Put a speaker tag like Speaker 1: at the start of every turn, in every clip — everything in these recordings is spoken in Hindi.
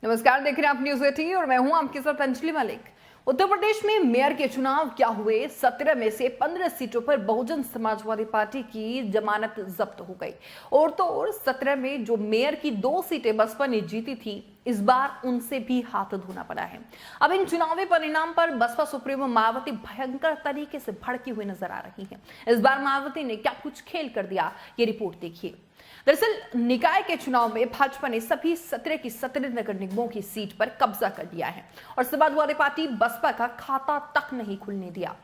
Speaker 1: नमस्कार, देख रहे हैं आप न्यूज 18 और मैं हूं आपके साथ अंजलि मलिक। उत्तर प्रदेश में मेयर के चुनाव क्या हुए? 17 में से 15 सीटों पर बहुजन समाजवादी पार्टी की जमानत जब्त हो गई। और तो और 17 में जो मेयर की 2 सीटें बसपा ने जीती थी, इस बार उनसे भी हाथ धोना पड़ा है। अब इन चुनावी परिणाम पर बसपा सुप्रीमो मायावती भयंकर तरीके से भड़की हुई नजर आ रही है। इस बार मायावती ने क्या कुछ खेल कर दिया, ये रिपोर्ट देखिए। दरअसल निकाय के चुनाव में भाजपा ने सभी 17 की 17 नगर निगमों की सीट पर कब्जा कर लिया है और समाजवादी पार्टी बसपा का खाता तक नहीं खुलने दिया।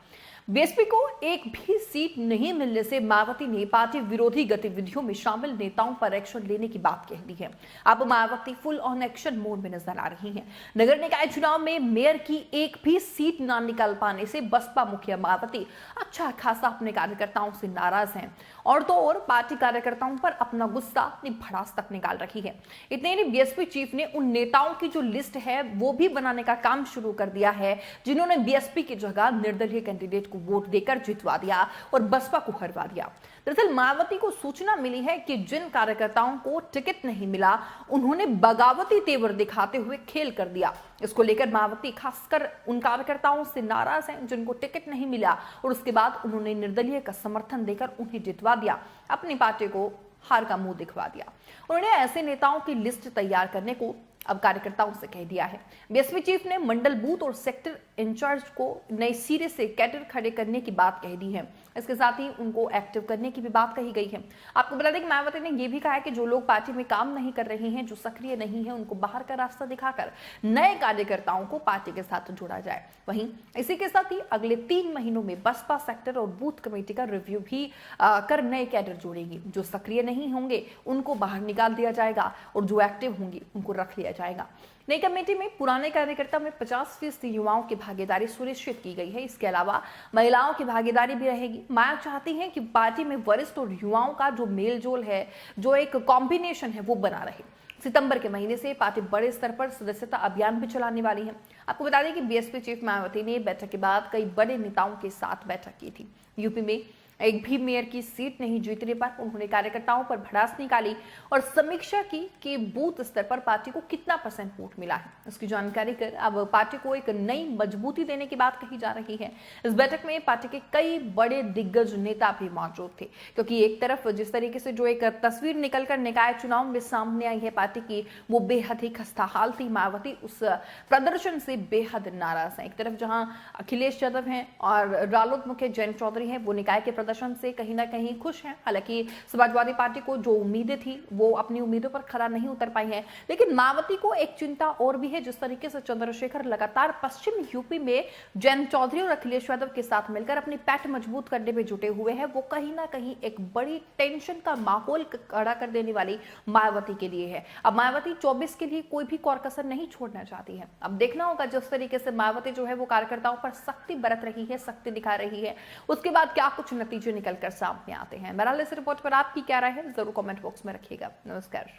Speaker 1: बीएसपी को एक भी सीट नहीं मिलने से मायावती ने पार्टी विरोधी गतिविधियों में शामिल नेताओं पर एक्शन लेने की बात कह दी है। अब Mayawati full on action mode में नजर आ रही हैं। नगर निकाय चुनाव में मेयर की एक भी सीट ना निकाल पाने से बसपा मुखिया मायावती अच्छा खासा अपने कार्यकर्ताओं से नाराज हैं और तो और पार्टी कार्यकर्ताओं पर अपना गुस्सा अपनी भड़ास तक निकाल रही है। इतने ही बीएसपी चीफ ने उन नेताओं की जो लिस्ट है वो भी बनाने का काम शुरू कर दिया है जिन्होंने बीएसपी की जगह निर्दलीय कैंडिडेट को वोट देकर जितवा दिया और बसपा को हरवा दिया। दरअसल मायावती को सूचना मिली है कि जिन कार्यकर्ताओं को टिकट नहीं मिला उन्होंने बगावती तेवर दिखाते हुए खेल कर दिया। इसको लेकर मायावती खासकर उन कार्यकर्ताओं से नाराज हैं जिनको टिकट नहीं मिला और उसके बाद उन्होंने निर्दलीय का समर्थन देकर उन्हें जितवा दिया, अपनी पार्टी को हार का मुंह दिखवा दिया। उन्होंने ऐसे नेताओं की लिस्ट तैयार करने को अब कार्यकर्ताओं से कह दिया है। बीएसपी चीफ ने मंडल बूथ और सेक्टर इंचार्ज को नए सिरे से कैडर खड़े करने की बात कह दी है। इसके साथ ही उनको एक्टिव करने की भी बात कही गई है। आपको बता दें कि मायावती ने यह भी कहा है कि जो लोग पार्टी में काम नहीं कर रहे हैं, जो सक्रिय नहीं है, उनको बाहर का रास्ता दिखाकर नए कार्यकर्ताओं को पार्टी के साथ जोड़ा जाए। वहीं इसी के साथ ही अगले 3 महीनों में बसपा सेक्टर और बूथ कमेटी का रिव्यू भी कर नए कैडर जोड़ेगी। जो सक्रिय नहीं होंगे उनको बाहर निकाल दिया जाएगा और जो एक्टिव होंगे उनको रख लिया जाएगा। नई कमेटी में पुराने कार्यकर्ता में 50% युवाओं की भागीदारी सुनिश्चित की गई है। इसके अलावा महिलाओं की भागीदारी भी रहेगी। माया चाहती हैं कि पार्टी में वरिष्ठ और युवाओं का जो मेलजोल है, जो एक कॉम्बिनेशन है, वो बना रहे। सितंबर के महीने से पार्टी बड़े स्तर पर सदस्यता अभियान भी चलाने वाली है। आपको बता दें कि बीएसपी चीफ मायावती ने बैठक के बाद कई बड़े नेताओं के साथ बैठक की थी। यूपी में एक भी मेयर की सीट नहीं जीतने पर उन्होंने कार्यकर्ताओं पर भड़ास निकाली और समीक्षा की कि बूथ स्तर पर पार्टी को कितना % वोट मिला है। इसकी जानकारी कर अब पार्टी को एक नई मजबूती देने की बात कही जा रही है। इस बैठक में पार्टी के कई बड़े दिग्गज नेता भी मौजूद थे, क्योंकि एक तरफ जिस तरीके से जो एक तस्वीर निकलकर निकाय चुनाव में सामने आई है पार्टी की, वो बेहद ही खस्ता हाल थी। मायावती उस प्रदर्शन से बेहद नाराज है। एक तरफ जहां अखिलेश यादव हैं और रालोद मुखिया जयंत चौधरी हैं, वो निकाय के प्रदर्शन से कहीं ना कहीं खुश हैं। हालांकि समाजवादी पार्टी को जो उम्मीदें थी वो अपनी उम्मीदों पर खरा नहीं उतर पाई है। लेकिन मायावती को एक चिंता और भी है। जिस तरीके से चंद्रशेखर लगातार पश्चिम यूपी में जयंत चौधरी और अखिलेश यादव के साथ मिलकर अपनी पैठ मजबूत करने में जुटे हुए हैं, वो कहीं ना कहीं एक बड़ी टेंशन का माहौल खड़ा कर देने वाली मायावती के लिए है। अब मायावती 24 के लिए कोई भी कोर कसर नहीं छोड़ना चाहती है। अब देखना होगा जिस तरीके से मायावती जो है वो कार्यकर्ताओं पर सख्ती बरत रही है, सख्ती दिखा रही है, उसके बाद क्या कुछ नतीजे निकलकर सामने आते हैं। बहरहाल इस रिपोर्ट पर आपकी क्या राय है, जरूर कमेंट बॉक्स में रखिएगा। नमस्कार।